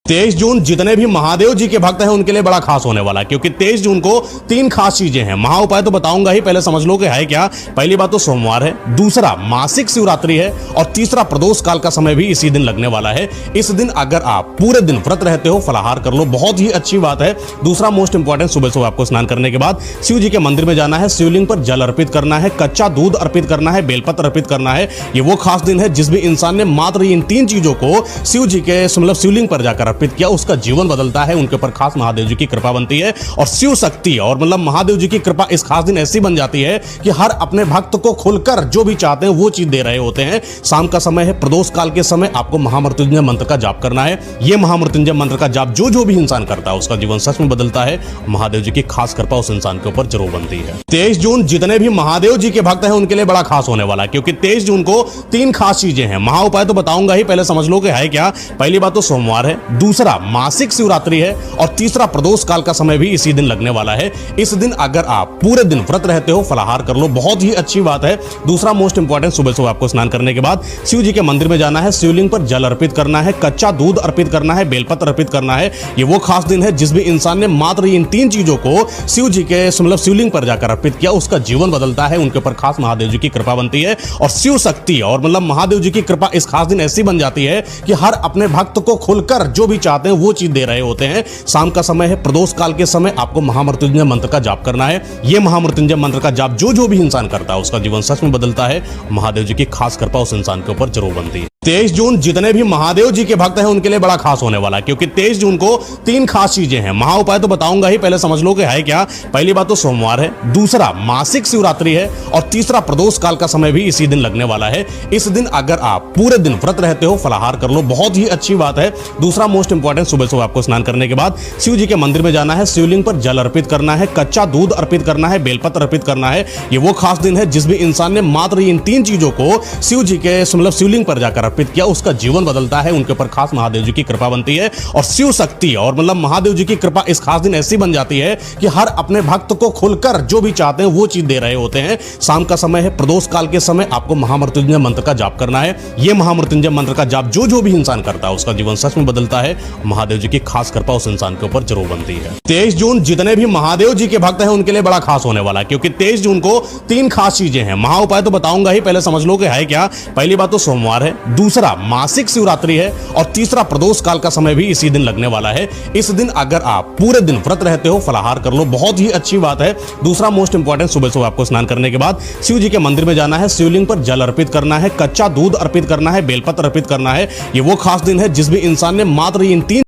23 जून जितने भी महादेव जी के भक्त हैं उनके लिए बड़ा खास होने वाला है, क्योंकि 23 जून को तीन खास चीजें हैं। महा उपाय तो बताऊंगा ही, पहले समझ लो कि है क्या। पहली बात तो सोमवार है, दूसरा मासिक शिवरात्रि है और तीसरा प्रदोष काल का समय भी इसी दिन लगने वाला है। इस दिन अगर आप पूरे दिन व्रत रहते हो, फलाहार कर लो, बहुत ही अच्छी बात है। दूसरा मोस्ट इंपॉर्टेंट, सुबह सुबह आपको स्नान करने के बाद शिव जी के मंदिर में जाना है, शिवलिंग पर जल अर्पित करना है, कच्चा दूध अर्पित करना है, बेलपत्र अर्पित करना है। ये वो खास दिन है जिस भी इंसान ने मात्र इन तीन चीजों को शिव जी के मतलब शिवलिंग पर जाकर अर्पित किया, उसका जीवन बदलता है। उनके ऊपर खास महादेव जी की कृपा बनती है और शिव शक्ति और मतलब महादेव जी की कृपा इस खास दिन ऐसी बन जाती है कि हर अपने भक्त को खुलकर जो भी चाहते हैं वो चीज दे रहे होते हैं। शाम का समय है, प्रदोष काल के समय आपको महामृत्युंजय मंत्र का जाप करना है। ये महामृत्युंजय मंत्र का जाप जो भी इंसान करता है उसका जीवन सच में बदलता है। महादेव जी की खास कृपा उस इंसान के ऊपर जरूर बनती है। 23 जून जितने भी महादेव जी के भक्त हैं उनके लिए बड़ा खास होने वाला है, क्योंकि 23 जून को तीन खास चीजें हैं। महा उपाय तो बताऊंगा ही, पहले समझ लो कि है क्या। पहली बात तो सोमवार है, दूसरा मासिक शिवरात्रि है और तीसरा प्रदोष काल का समय भी इसी दिन लगने वाला है। इस दिन अगर आप पूरे दिन व्रत रहते हो, फलाहार कर लो, बहुत ही अच्छी बात है। दूसरा मोस्ट इंपॉर्टेंट, सुबह सुबह आपको स्नान करने के बाद शिव जी के मंदिर में जाना है, शिवलिंग पर जल अर्पित करना है, कच्चा दूध अर्पित करना है, बेलपत्र अर्पित करना है। ये वो खास दिन है जिस भी इंसान ने मात्र इन तीन चीजों को शिव जी के मतलब शिवलिंग पर जाकर अर्पित किया, उसका जीवन बदलता है। उनके ऊपर खास महादेव जी की कृपा बनती है और शिव शक्ति और मतलब महादेव जी की कृपा इस खास दिन ऐसी बन जाती है कि हर अपने भक्त को खुलकर जो भी चाहते हैं वो चीज दे रहे होते हैं। शाम का समय है, प्रदोष काल के समय आपको महामृत्युंजय मंत्र का जाप करना है। ये महामृत्युंजय मंत्र का जाप जो भी इंसान करता है उसका जीवन सच में बदलता है। महादेव जी की खास कृपा उस इंसान के ऊपर जरूर बनती है। 23 जून जितने भी महादेव जी के भक्त हैं उनके लिए बड़ा खास होने वाला है, क्योंकि 23 जून को तीन खास चीजें हैं। महा उपाय तो बताऊंगा ही, पहले समझ लो कि है क्या। पहली बात तो सोमवार है, दूसरा मासिक शिवरात्रि है और तीसरा प्रदोष काल का समय भी इसी दिन लगने वाला है। इस दिन अगर आप पूरे दिन व्रत रहते हो, फलाहार कर लो, बहुत ही अच्छी बात है। दूसरा मोस्ट इंपॉर्टेंट, सुबह सुबह आपको स्नान करने के बाद शिव जी के मंदिर में जाना है, शिवलिंग पर जल अर्पित करना है, कच्चा दूध अर्पित करना है, बेलपत्र अर्पित करना है। ये वो खास दिन है जिस भी इंसान ने मात्र इन तीन चीजों को शिव जी के मतलब शिवलिंग पर जाकर अर्पित किया, उसका जीवन बदलता है। उनके ऊपर खास महादेव जी की कृपा बनती है और शिव शक्ति और मतलब महादेव जी की कृपा इस खास दिन ऐसी बन जाती है कि हर अपने भक्त को खुलकर जो भी चाहते हैं वो चीज दे रहे होते हैं। शाम का समय है, प्रदोष काल के समय आपको महामृत्युंजय मंत्र का जाप करना है। ये महामृत्युंजय मंत्र का जाप जो भी इंसान करता है उसका जीवन सच में बदलता है। महादेव जी की खास कृपा उस इंसान के ऊपर जरूर बनती है। 23 जून जितने भी महादेव जी के भक्त हैं उनके लिए बड़ा खास होने वाला है, क्योंकि 23 जून को तीन खास चीजें हैं। महा उपाय तो बताऊंगा ही, पहले समझ लो कि है क्या। पहली बात तो सोमवार है, दूसरा मासिक शिवरात्रि है और तीसरा प्रदोष काल का समय भी इसी दिन लगने वाला है। इस दिन अगर आप पूरे दिन व्रत रहते हो, फलाहार कर लो, बहुत ही अच्छी बात है। दूसरा मोस्ट इंपॉर्टेंट, सुबह सुबह आपको स्नान करने के बाद शिव जी के मंदिर में जाना है, शिवलिंग पर जल अर्पित करना है, कच्चा दूध अर्पित करना है, बेलपत्र अर्पित करना है। ये वो खास दिन है जिस भी इंसान ने मात्र इन तीन